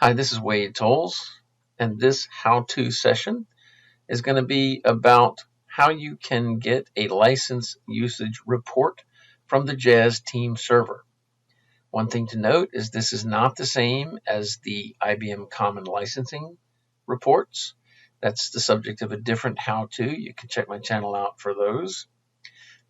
Hi, this is Wade Tolles, and this how-to session is going to be about how you can get a license usage report from the Jazz Team server. One thing to note is this is not the same as the IBM Common Licensing reports. That's the subject of a different how-to. You can check my channel out for those.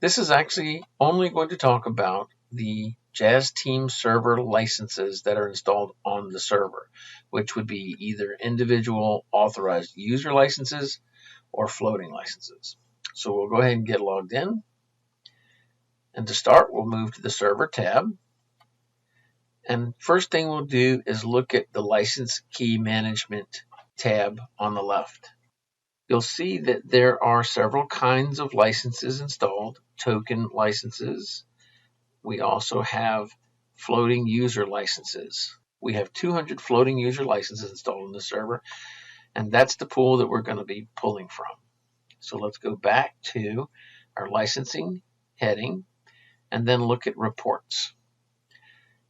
This is actually only going to talk about the Jazz Team server licenses that are installed on the server, which would be either individual authorized user licenses or floating licenses. So we'll go ahead and get logged in. And to start, we'll move to the server tab. And first thing we'll do is look at the license key management tab on the left. You'll see that there are several kinds of licenses installed: token licenses. We also have floating user licenses. We have 200 floating user licenses installed on the server, and that's the pool that we're going to be pulling from. So let's go back to our licensing heading and then look at reports.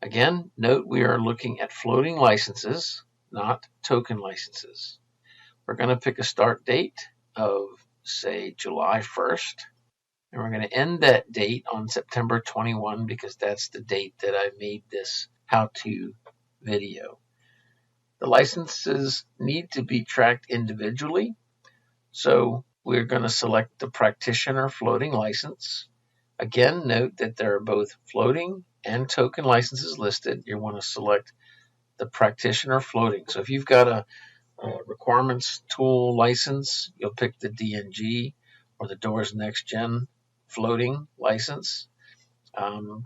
Again, note we are looking at floating licenses, not token licenses. We're going to pick a start date of, say, July 1st. And we're going to end that date on September 21 because that's the date that I made this how-to video. The licenses need to be tracked individually. So we're going to select the practitioner floating license. Again, note that there are both floating and token licenses listed. You want to select the practitioner floating. So if you've got a requirements tool license, you'll pick the DNG or the Doors Next Gen floating license,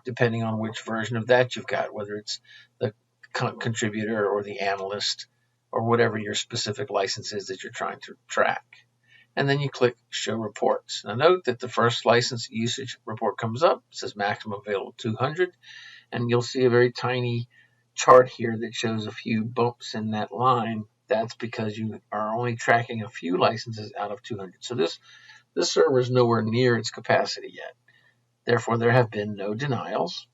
depending on which version of that you've got, whether it's the contributor or the analyst or whatever your specific license is that you're trying to track. And then you click Show Reports. Now note that the first license usage report comes up. It says maximum available 200, and you'll see a very tiny chart here that shows a few bumps in that line. That's because you are only tracking a few licenses out of 200. So this server is nowhere near its capacity yet. Therefore, there have been no denials.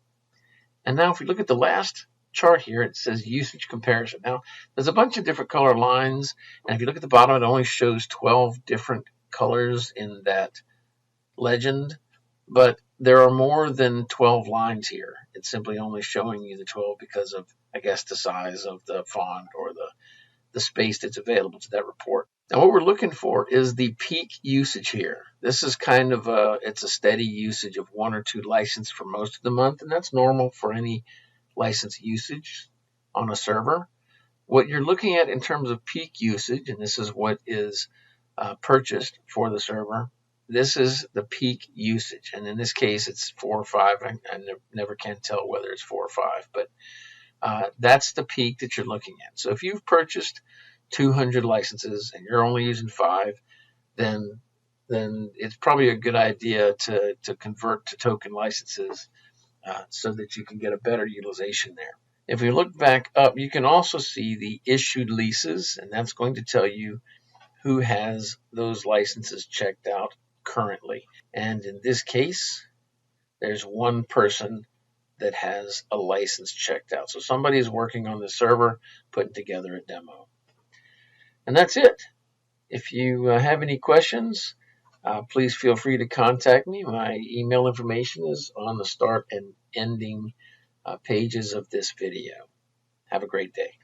And now if we look at the last chart here, it says usage comparison. Now, there's a bunch of different color lines, and if you look at the bottom, it only shows 12 different colors in that legend, but there are more than 12 lines here. It's simply only showing you the 12 because of, I guess, the size of the font or the space that's available to that report. Now what we're looking for is the peak usage here. This is kind of it's a steady usage of 1 or 2 licenses for most of the month, and that's normal for any license usage on a server. What you're looking at in terms of peak usage, and this is what is purchased for the server, this is the peak usage, and in this case it's 4 or 5. I never can tell whether it's 4 or 5, but that's the peak that you're looking at. So if you've purchased 200 licenses and you're only using 5, then it's probably a good idea to convert to token licenses so that you can get a better utilization there. If we look back up, you can also see the issued leases, and that's going to tell you who has those licenses checked out currently. And in this case, there's one person that has a license checked out. So somebody is working on the server, putting together a demo. And that's it. If you have any questions, please feel free to contact me. My email information is on the start and ending pages of this video. Have a great day.